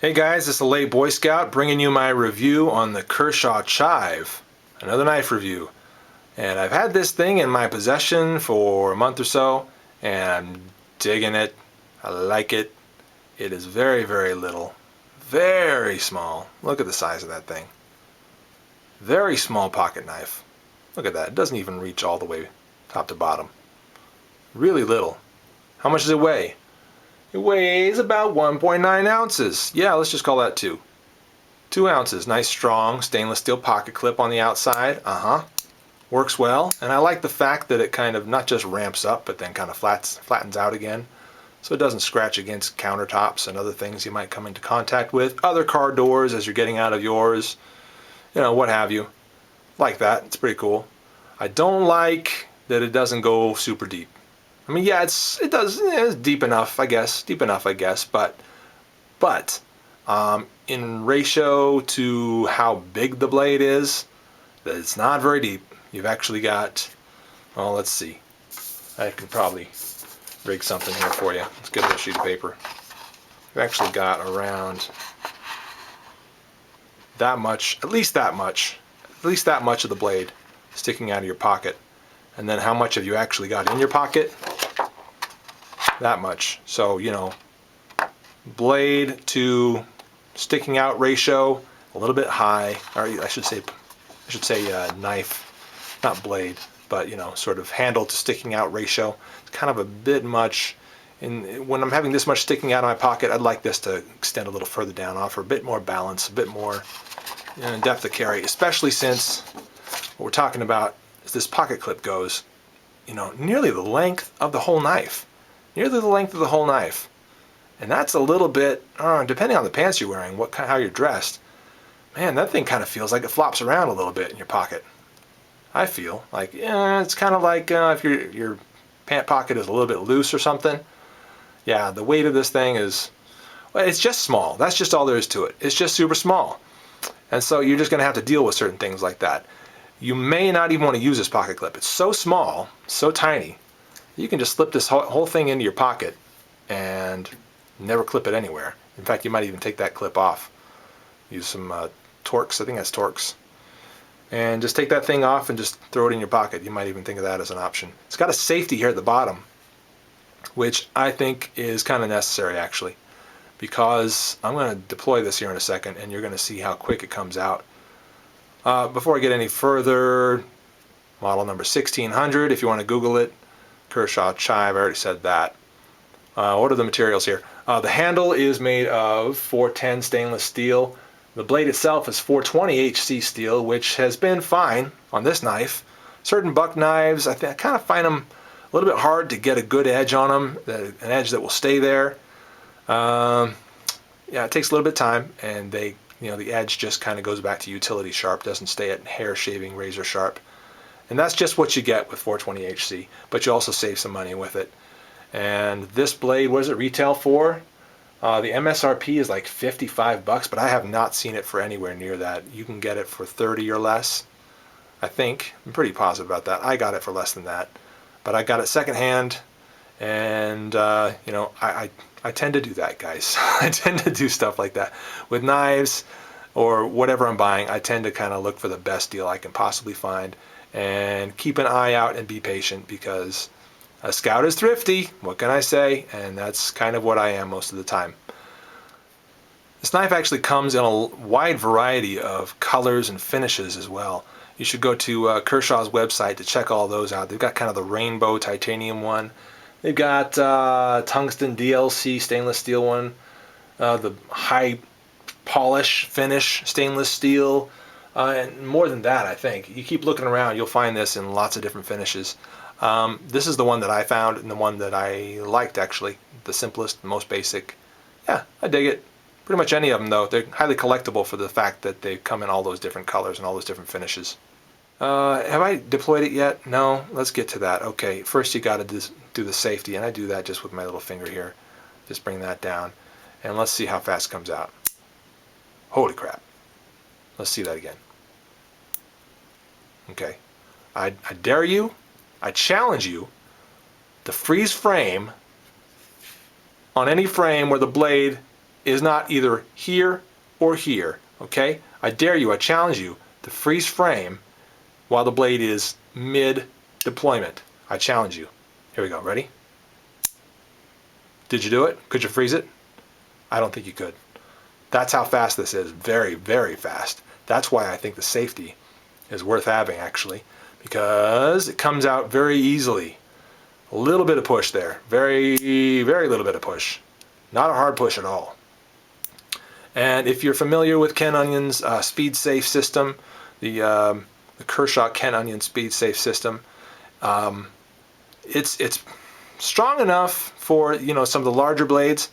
Hey guys, this is a late Boy Scout bringing you my review on the Kershaw Chive, another knife review. And I've had this thing in my possession for a month or so, and I'm digging it. I like it. It is very, very little, very small. Look at the size of that thing. Very small pocket knife. Look at that. It doesn't even reach all the way top to bottom. Really little. How much does it weigh? It weighs about 1.9 ounces. Yeah, let's just call that 2. 2 ounces. Nice strong stainless steel pocket clip on the outside. Works well. And I like the fact that it kind of not just ramps up, but then kind of flattens out again. So it doesn't scratch against countertops and other things you might come into contact with. Other car doors as you're getting out of yours. You know, what have you. Like that. It's pretty cool. I don't like that it doesn't go super deep. I mean, yeah, it's deep enough, I guess. But in ratio to how big the blade is, it's not very deep. You've actually got, well, let's see. I can probably rig something here for you. Let's get a little sheet of paper. You've actually got around that much, at least that much of the blade sticking out of your pocket. And then how much have you actually got in your pocket? That much. So, you know, blade to sticking out ratio a little bit high, or I should say knife, not blade, but you know, sort of handle to sticking out ratio. It's kind of a bit much. When I'm having this much sticking out of my pocket, I'd like this to extend a little further down, offer a bit more balance, a bit more depth of carry, especially since what we're talking about is this pocket clip goes, you know, nearly the length of the whole knife. Nearly the length of the whole knife. And that's a little bit, depending on the pants you're wearing, how you're dressed, man, that thing kind of feels like it flops around a little bit in your pocket. I feel like, yeah, it's kind of like if your pant pocket is a little bit loose or something. Yeah, the weight of this thing is, well, it's just small. That's just all there is to it. It's just super small. And so you're just going to have to deal with certain things like that. You may not even want to use this pocket clip. It's so small, so tiny, you can just slip this whole thing into your pocket and never clip it anywhere. In fact, you might even take that clip off. Use some Torx, I think that's Torx. And just take that thing off and just throw it in your pocket. You might even think of that as an option. It's got a safety here at the bottom, which I think is kind of necessary actually, because I'm going to deploy this here in a second and you're going to see how quick it comes out. Before I get any further, model number 1600, if you want to Google it, Kershaw Chive, I already said that. What are the materials here? The handle is made of 410 stainless steel. The blade itself is 420 HC steel, which has been fine on this knife. Certain buck knives, I kind of find them a little bit hard to get a good edge on them, an edge that will stay there. Yeah, it takes a little bit of time, and the edge just kind of goes back to utility sharp, doesn't stay at hair shaving razor sharp. And that's just what you get with 420 HC, but you also save some money with it. And this blade, what does it retail for? The MSRP is like 55 bucks, but I have not seen it for anywhere near that. You can get it for 30 or less, I think. I'm pretty positive about that. I got it for less than that, but I got it secondhand, and you know, I tend to do that, guys. I tend to do stuff like that with knives or whatever I'm buying. I tend to kind of look for the best deal I can possibly find. And keep an eye out and be patient, because a scout is thrifty, what can I say? And that's kind of what I am most of the time. This knife actually comes in a wide variety of colors and finishes as well. You should go to Kershaw's website to check all those out. They've got kind of the rainbow titanium one. They've got tungsten DLC stainless steel one. The high polish finish stainless steel. And more than that, I think. You keep looking around, you'll find this in lots of different finishes. This is the one that I found and the one that I liked, actually. The simplest, most basic. Yeah, I dig it. Pretty much any of them, though. They're highly collectible for the fact that they come in all those different colors and all those different finishes. Have I deployed it yet? No? Let's get to that. Okay, first you got to do the safety, and I do that just with my little finger here. Just bring that down. And let's see how fast it comes out. Holy crap. Let's see that again. Okay, I dare you, I challenge you to freeze frame on any frame where the blade is not either here or here, okay? I dare you, I challenge you to freeze frame while the blade is mid-deployment. I challenge you. Here we go, ready? Did you do it? Could you freeze it? I don't think you could. That's how fast this is, very, very fast. That's why I think the safety is worth having, actually, because it comes out very easily. A little bit of push there, very, very little bit of push. Not a hard push at all. And if you're familiar with Ken Onion's SpeedSafe system, the Kershaw Ken Onion SpeedSafe system, it's strong enough for, you know, some of the larger blades,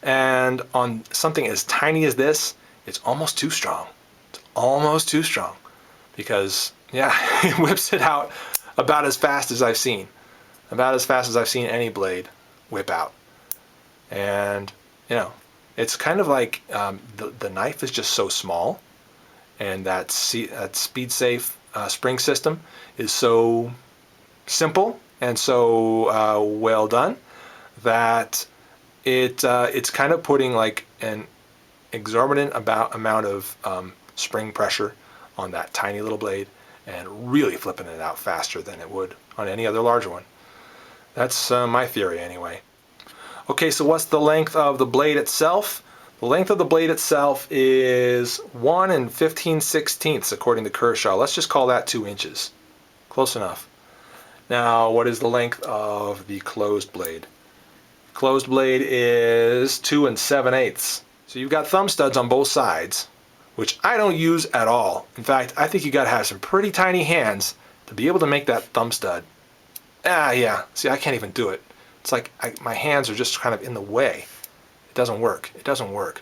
and on something as tiny as this, it's almost too strong. It's almost too strong, because yeah, it whips it out about as fast as I've seen. About as fast as I've seen any blade whip out. And you know, it's kind of like the knife is just so small, and that SpeedSafe spring system is so simple and so well done that it's kind of putting like an exorbitant amount of spring pressure on that tiny little blade and really flipping it out faster than it would on any other larger one. That's my theory anyway. Okay, so what's the length of the blade itself? The length of the blade itself is 1 15/16 according to Kershaw. Let's just call that 2 inches. Close enough. Now, what is the length of the closed blade? Closed blade is 2 7/8. So you've got thumb studs on both sides, which I don't use at all. In fact, I think you got to have some pretty tiny hands to be able to make that thumb stud. Yeah, see, I can't even do it. It's like my hands are just kind of in the way. It doesn't work. It doesn't work.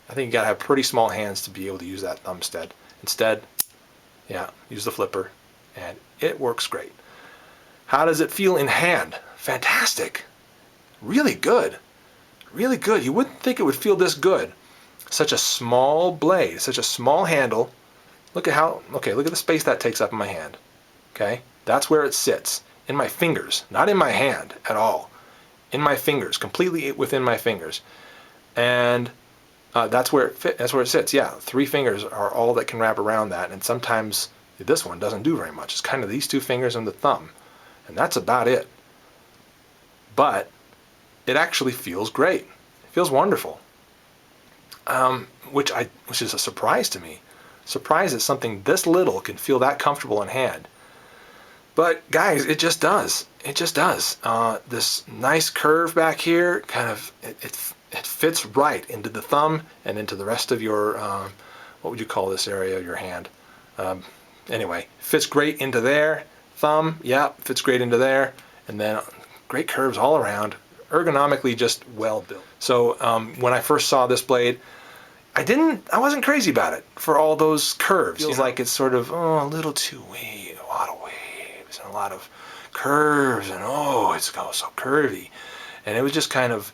I think you got to have pretty small hands to be able to use that thumb stud. Instead, yeah, use the flipper, and it works great. How does it feel in hand? Fantastic. Really good. Really good. You wouldn't think it would feel this good. Such a small blade, such a small handle. Look at look at the space that takes up in my hand. Okay? That's where it sits. In my fingers, not in my hand at all. In my fingers, completely within my fingers. And that's where it sits. Yeah, 3 fingers are all that can wrap around that, and sometimes this one doesn't do very much. It's kind of these 2 fingers and the thumb, and that's about it. But it actually feels great. It feels wonderful. Which is a surprise to me. Surprised that something this little can feel that comfortable in hand. But guys, it just does. It just does. This nice curve back here, kind of, it fits right into the thumb and into the rest of your, what would you call this area of your hand? Anyway, fits great into there. Thumb, yeah, fits great into there. And then great curves all around. Ergonomically just well built. So when I first saw this blade, I wasn't crazy about it for all those curves. Feels like it's sort of, a little too wavy, a lot of waves and a lot of curves, and it's so curvy. And it was just kind of,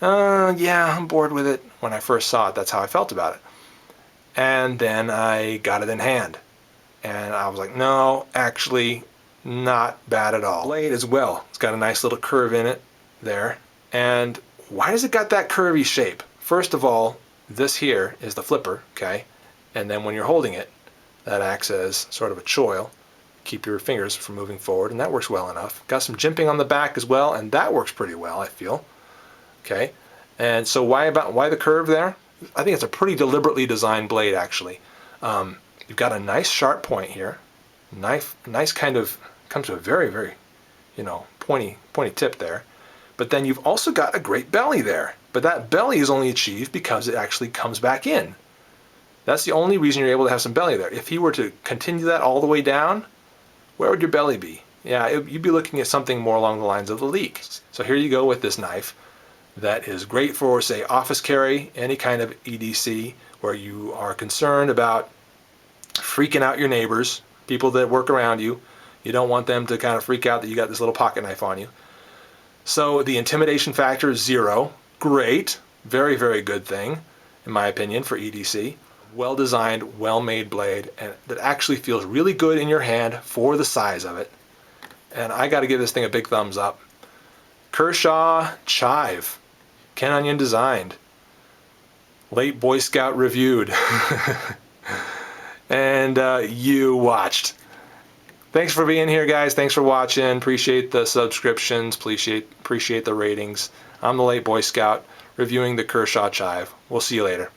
yeah, I'm bored with it. When I first saw it, that's how I felt about it. And then I got it in hand, and I was like, no, actually, not bad at all. Blade as well, it's got a nice little curve in it there. And why does it got that curvy shape? First of all, this here is the flipper, okay? And then when you're holding it, that acts as sort of a choil, keep your fingers from moving forward, and that works well enough. Got some jimping on the back as well, and that works pretty well, I feel. Okay, and so why the curve there? I think it's a pretty deliberately designed blade, actually. You've got a nice sharp point here, nice kind of, comes to a very, very, pointy tip there. But then you've also got a great belly there. But that belly is only achieved because it actually comes back in. That's the only reason you're able to have some belly there. If you were to continue that all the way down, where would your belly be? Yeah, you'd be looking at something more along the lines of the leak. So here you go with this knife that is great for, say, office carry, any kind of EDC, where you are concerned about freaking out your neighbors, people that work around you. You don't want them to kind of freak out that you got this little pocket knife on you. So the intimidation factor is 0. Great. Very, very good thing, in my opinion, for EDC. Well-designed, well-made blade, and that actually feels really good in your hand for the size of it. And I got to give this thing a big thumbs up. Kershaw Chive, Ken Onion designed. Late Boy Scout reviewed. And you watched. Thanks for being here, guys. Thanks for watching. Appreciate the subscriptions. Appreciate the ratings. I'm the Late Boy Scout reviewing the Kershaw Chive. We'll see you later.